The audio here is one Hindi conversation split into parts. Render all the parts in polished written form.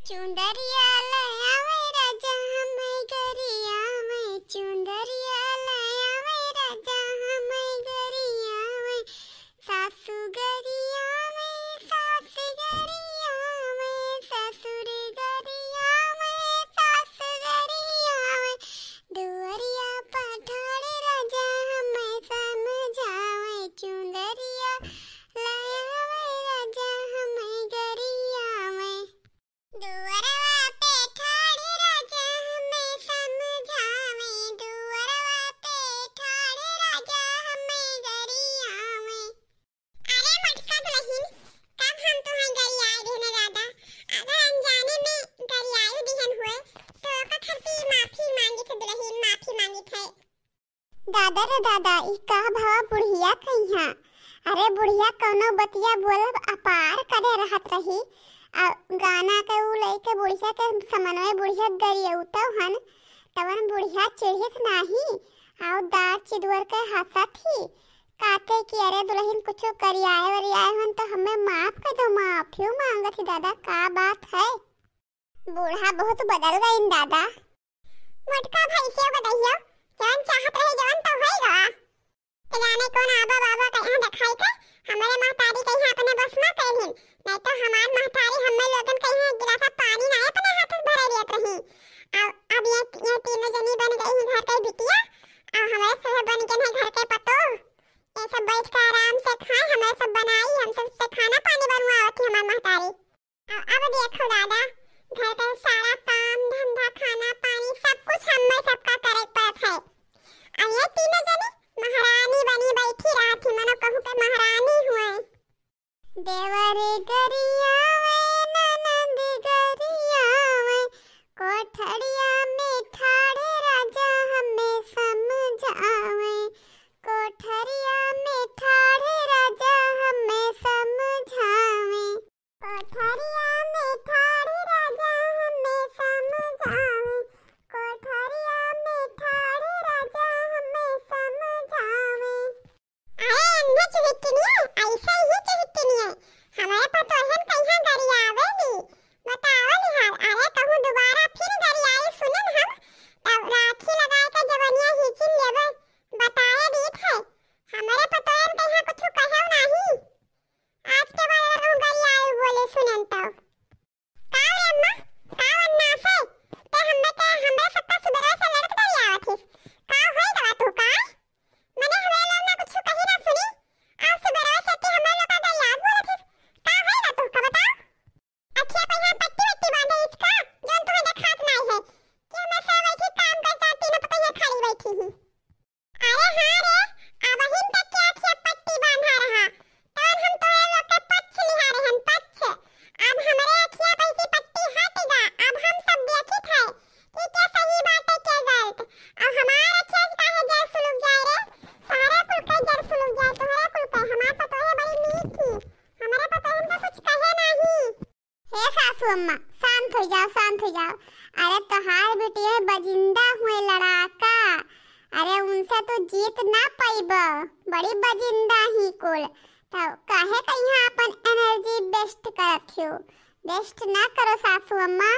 चुंदरिया लाया वे राजा हमें गरिया में, चुंदरिया लाया वे राजा हमें गरिया में, सासू गरिया में, सास गरिया में, ससुर गरिया में, सास गरिया में, दुआरिया पठारे राजा हमें समझावे, चुंदरिया लाया वे राजा हमें गरिया में, दुआरवा पे ठाड़े राजा हमें समझावे, दुआरवा पे ठाड़े राजा हमें गरिया में। अरे मटका दुल्हन, कब हम तुम्हें गरियाए देने दादा, अगर अनजाने में गरियाए दिहन हुए तो ओका खातिर माफी मांगी थे दुल्हन, माफी मांगी थे। दादा रे दादा, ई का भावा बुढ़िया कहिया। अरे बुढ़िया कौनो बतिया बोलब अपार करे रहत रही, गाना के उ लइके बुढ़िया के समन्वय बुढ़िया गरियउतौ हन, तवन बुढ़िया चिढ़ित नाही आउ दांत चिदवर के हंसत ही काते कि अरे दुल्हन कुछो करियाए वरियाए हन तो हमें माफ कर दो, माफियो मांगत ही दादा, का बात है। बूढ़ा बहुत बदल गइन दादा। मटका भैंसिया बदहियो, जवन चाहत रहे जवन तो होइगा। तो जाने कौन आबा बाबा कहीं दिखाई थे, हमारे महतारी कहीं अपने बस में कहिन, नहीं तो हमार महतारी हमें लोगन कहीं एक गिलास पानी ना अपने हाथ से भरे लियत रही। अब ये तीनों जनी बन गई घर के बिटिया और हमारे सह बन के नहीं घर के पतो। ये सब बैठ कर आराम से खाए, हमें सब बनाई, हम सब से खाना पानी बनवावत थी हमार महतारी। अब देखो दादा, घर का सारा काम धंधा खाना पानी सब कुछ हमें सबका करे पड़त है। और ये तीनों जनी महारानी बनी बैठी रहती, मनो कहूँ के महारानी हुए। देवर गरिया में, ननद गरिया में, कोठरिया में ठाड़े राजा हमें समझावे, कोठरिया में ठाड़े राजा हमें समझावे, कोठरिया में ठाड़े राजा हमें समझावे, कोठरिया में ठाड़े राजा हमें समझावे। अरे अन्ना चुहितनिया, ऐसा ही चुहितनिया, हमारे पतोहन कहीं गरियावेली, बताओ निहार। अरे कहूँ दोबारा फिर गरियाई सुनन हम, तब राखी लगाए के जवनिया हिचिन लेबे, बताए दीत है, हमारे पतोहन कहीं कुछ कहौ नहीं। आज के बाद अगर कहूँ गरियाई बोले सुनन तो का रे अम्मा, का अन्ना से ते हमरे सत्ता सुबह से लड़क गरियावत हिस, का होई दवा तू का मने हमें लोग ना कुछ कही ना सुनी, आज सुबह से ते हमें लोग का गरियात बोलत हिस, का होई ना तू का बताओ। अच्छे पे यहाँ पट्टी वट्टी बांधे इसका जोन तुम्हें दिखात नहीं है कि हमें से बैठी काम करता तीनों पता ये खड़ी बैठी ही। अरे हाँ रे, अब हिम तक क्या अच्छे पट्टी बांधा रहा, तब हम तो ये लोग के पक्ष निहारे हैं, पक्ष। अब हमारे अखिया पैसी पट्टी हटेगा, अब हम सब देखित है कि क्या सही बात है क्या गलत। अब हमारे अखिया काहे जर सुलग जाए रे, सारे कुल के जर सुलग जाए, तोहरे कुल के हमार पतो है बड़ी नीक थी, हमारे पतो हमका कुछ कहे नहीं। हे सासू अम्मा, शांत हो जाओ, शांत हो जाओ। अरे तोहार बेटिया बजिंदा हुए लड़ाका, अरे उनसे तो जीत ना पाइब, बड़ी बजिंदा ही कुल, तो काहे कहीं अपन एनर्जी बेस्ट करत हो, बेस्ट ना करो सासू अम्मा।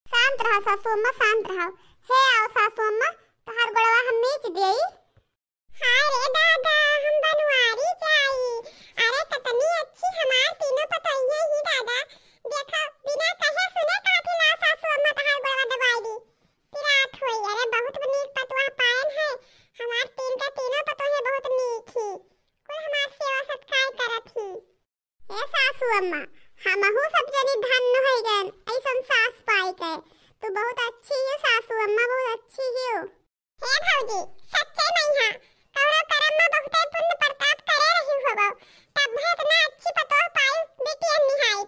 शांत रहो सासू अम्मा, शांत रहो। हे आओ सासू अम्मा, तोहार गोड़वा हम नीच देई। हाय रे दादा, हम बनवारी जाई। अरे कितनी अच्छी हमार तीनों पतोहिया ही दादा, देखो बिना कहे सुने काठी ला सासू अम्मा तोहार गोड़वा दबाई दी, पिरात होई। अरे बहुत नीक पतोहा पायन है, हमार तीन का तीनों पतोहे बहुत नीक ही, कुल हमार सेवा सत्कार करत ही। हे सासू अम्मा, हमहु सब जनी धन्य होई गन ऐसन सास पाई के, तू बहुत अच्छी है सासू अम्मा, बहुत अच्छी हो। हे भौजी, सच्चे मैया कौनो करम में बहुते पुण्य प्रताप करे रही होबो, तब है इतना अच्छी पतोह पाई बेटियन निहाई।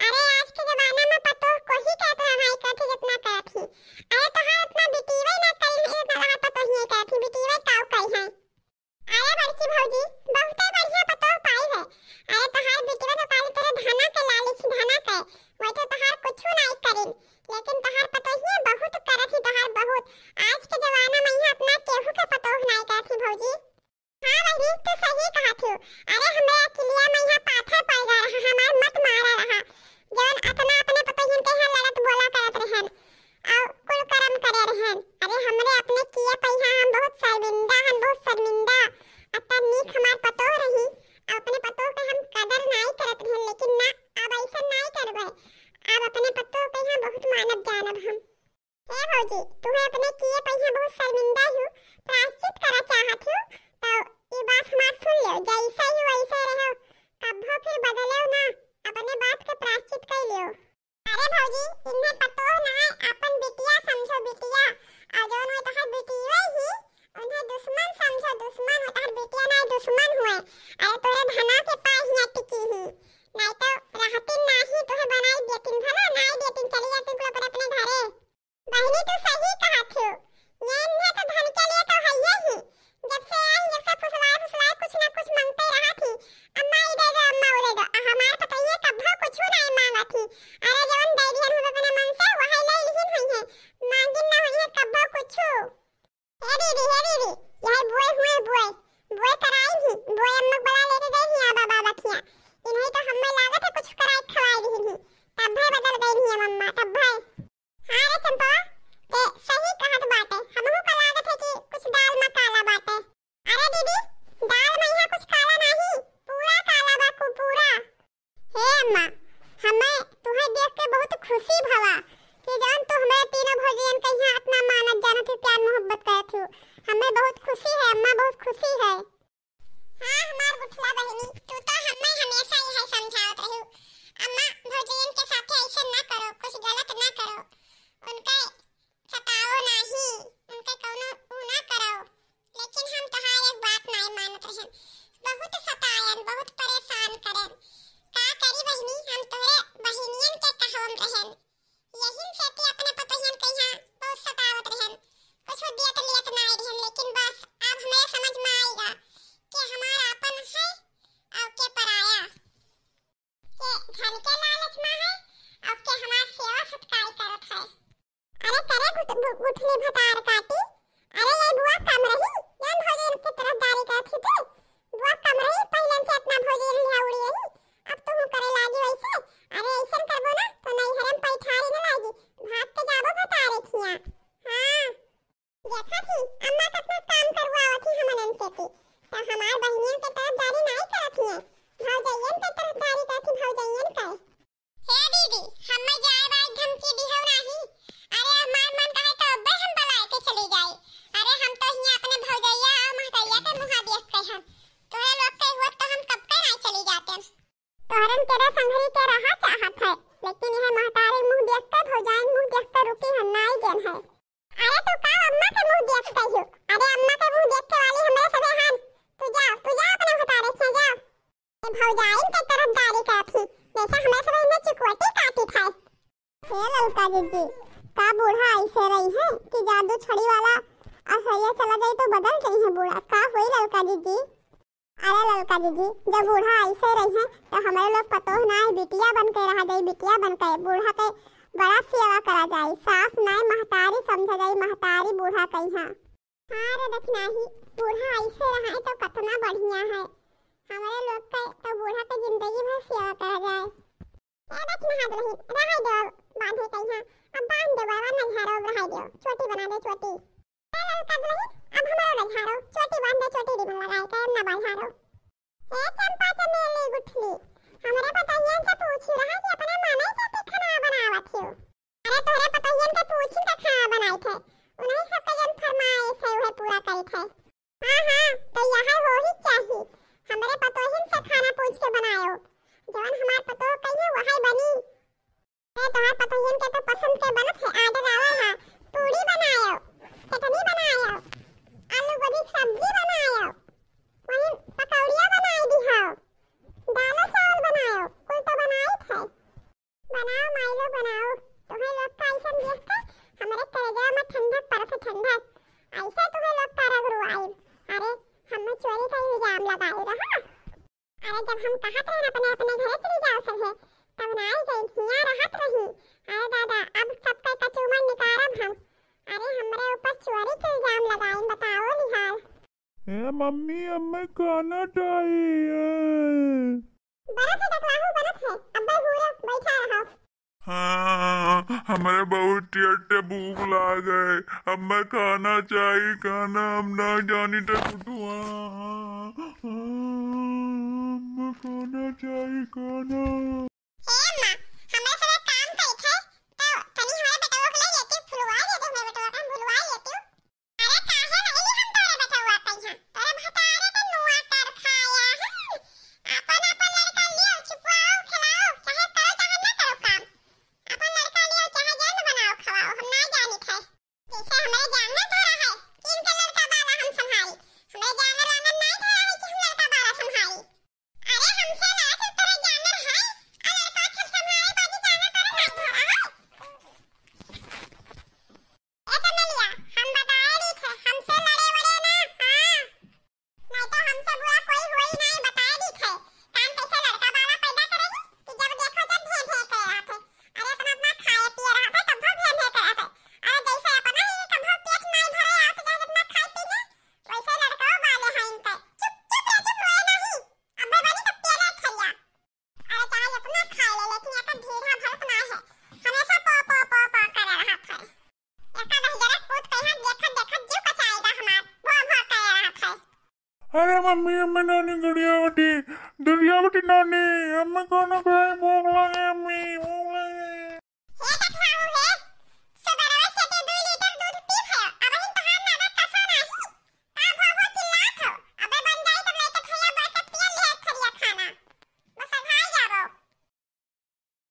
अरे आज के जमाना में पतोह को ही कहते हैं भाई कहते जितना करत ही। अरे तोहार इतना बेटीवे ना कई है, इतना पतोह ही कहती बेटीवे काऊ कई है। अरे बड़की भौजी बहुते बढ़िया पतोह पाई है। अरे तोहार बेटीवे तो काली तेरे धना के लालिच धना के, वो तो तोहार कुछो नहीं करिन, लेकिन तोहार पतोहिया बहुत करत ही, तोहार बहुत। आज के जमाना में यहाँ अपना केहू के पतोह नहीं कहती भौजी। हाँ बहनी तू सही कहा थी। अरे हमरे अकेलिया में यहाँ पाथर पड़ जा रहा, हमार मत मारा रहा, जौन अपना अपने पतोहियन के यहाँ अब अपने पत्तों पे यहाँ बहुत मानव जानब हम। हे भौजी, तुम्हें अपने किए पे यहाँ बहुत शर्मिंदा हूँ, प्रायश्चित करा चाहत हूँ, तो ये बात हमार सुन लो, जैसा ही वैसे रहो, कब्बो फिर बदलो ना, अपने बात के प्रायश्चित कर लियो। अरे भौजी, इन्हें पतो ना है, अपन बिटिया समझो बिटिया, और जो उन्हें तहर बिटिया ही, उन्हें दुश्मन समझो दुश्मन, और तहर बिटिया ना दुश्मन हुए। अरे तोरे धना के पास ही टिकी ही, नहीं तो रहती नहीं तोहे बनाई देतिन भला, नहीं देतिन चली जाती कुल अपने घरे। बहनी तू सही कहा थी, ये इन्हें तो धन के लिए तो है ही, जब से आई जब से फुसलाए कुछ ना कुछ मांगते रहा थी, अम्मा इधर दो अम्मा उधर दो, हमारे पता ये कब्बो कुछ नहीं मांगा थी। अरे जवन दे दिहन हम अपने मन से वही ले लिहिन हुई है, मांगिन ना हुई है कब्बो कुछ। हे दीदी यही बुए कराई ही, बुए अम्मा बड़ा लेके गई ही आबा बाबा किया, इन्हें तो हमें लागत है कुछ कराई खवाई दी ही, तब भाई बदल गई ही मम्मा तब भाई। हाँ रे चंपा, ते सही कहत बाटे, हमहू का लागत है कि कुछ दाल में काला बाटे। अरे दीदी, दाल में यहाँ कुछ काला नहीं, पूरा काला बा को पूरा। हे अम्मा, हमें तुम्हें देख के बहुत खुशी भवा कि जान तू हमें तीनों भौजियन के यहाँ इतना मानत जानत प्यार मोहब्बत करत हो, हमें बहुत खुशी है अम्मा, बहुत खुशी है। हाँ हमार गुठला बहनी, तू तो हमें हमेशा यही समझावत रही, अम्मा भौजियन के साथ ऐसे ना करो, कुछ गलत ना करो, उनके सताओ नहीं, उनके कौनो ना करो। लेकिन हम तहार एक बात नहीं मानत रहन, बहुत सतायन, बहुत परेशान करन। का करी बहनी, हम तोरे बहनियन के कहम रहन, यही से ती अपने पतोहियन के यहाँ बहुत सतावत रहन, कुछ दियत लियत नहीं रहन। लेकिन बस अब हमें समझ में आएगा कि हमारा अपन है और के पराया, के धन के लालच में है और के हमार सेवा सत्कार करत है। अरे करे गुठली भतार काटी, अरे ये बुआ कम रही, यान भौजी की तरफदारी करत थी तू, बुआ कम रही, पहले से इतना भौजी लिया उड़ी रही, अब तू करे लागी वैसे। अरे ऐसा करबो ना तो नहीं हरम पैठारी न लागी, भाग के जाबो भतारे खिया। हां देखा थी अम्मा कितना काम करवावत थी हमन से थी, तो हमार बहनियन के तरफदारी नहीं करत थी, भौजैयन के तरफदारी करती भौजैयन के। हे दीदी, हमें जाए बाई धमकी दिहो नहीं, अरे हमार मन कहे तो अब्बे हम बलाए के चली जाए। अरे हम तो हिया अपने भौजैया और महतैया के मुहा देख के हम, तोरे लोग के हुआ तो हम कब के नहीं चली जाते। तोहरन तेरा संघरी के रहा चाहत है, लेकिन यह महतारी मुंह देख के भौजाइन मुंह देख के रुकी है नाई देन है। अरे तू का अम्मा के मुंह देख के हो, अरे अम्मा के मुंह देख के वाली हमरे सबे हन, तू जा अपने महतारे से जा। ये भौजाइन के तरफदारी करती, जैसा हमें सबे में चिकवटी काटी था। हे ललका दीदी, का बूढ़ा ऐसे रही है कि जादू छड़ी वाला और सरिया चला जाए तो बदल गई है बूढ़ा, का हुई ललका दीदी? अरे ललका दीदी, जब बूढ़ा ऐसे रही है तो हमारे लोग पतोह ना बिटिया बन के रह जाए, बिटिया बन के बूढ़ा के बड़ा सेवा करा जाए, सास नहीं महतारी समझा जाए, महतारी बूढ़ा कही है। हाँ रे देखना ही, बूढ़ा ऐसे रहा है तो कितना बढ़िया है, हमारे लोग के तो बूढ़ा के जिंदगी भर सेवा करा जाए। ए देखना हाथ रही, रह दो बांधे कही है, अब बांध दो बाबा न झाड़ो, रह दो चोटी बना दे चोटी। ए ललका दीदी, अब हमारा न झाड़ो, चोटी बांध दे, चोटी रिबन लगाए के न बांधारो। ए चंपा चमेली गुठली, हमारे पतोहियन से पूछ रहा कि अपने माने से खाना बनावत हो। अरे तोरे पतोहियन के पूछी का खाना बनाई थे, उन्हीं सब के जन फरमाइश है वह पूरा करी थे। हां तो यह हो ही चाहिए, हमारे पतोहियन से खाना पूछ के बनायो, जवन हमार पतोह कहिए वही बनी। ए तोहार पतोहियन के तो पसंद के बनत है, आर्डर आवा है, पूरी बनायो, चटनी बनायो, आलू गोभी की सब्जी बनायो, वहीं पकौड़ियां बनाई दी हो, दाल चावल बनायो, कुल तो बनाई थे। बनाओ माइलो बनाओ, तुम्हें लोग का ऐसा देख के हमारे कलेजा में ठंडक पड़त है, ठंडक ऐसे तुम्हें लोग का रगड़वाई। अरे हमें चोरी का इल्जाम लगाए रहा, अरे जब हम कहत रहे अपने अपने घरे चली जाओ सहे, तब ना आई गई हिया रहत रही। अरे दादा, अब सबका कचूमर निकारब हम, अरे हमरे ऊपर चोरी का इल्जाम लगाई, बताओ निहाल। ए मम्मी, हमें खाना चाहिए। बरत है डकलाहू बरत है, अब्बे हुरे बैठा रहो। हाँ, हमें बहुत टेटे भूख लाग गए, हमें खाना चाहिए, खाना हम ना जानी तो कुटुआ, हमें खाना चाहिए, खाना। हे अम्मा, हमें सारा काम अरे मम्मी अम्मी नानी गरियावटी दरियावटी नानी अम्मी खाना खाए भूख लगे अम्मी भूख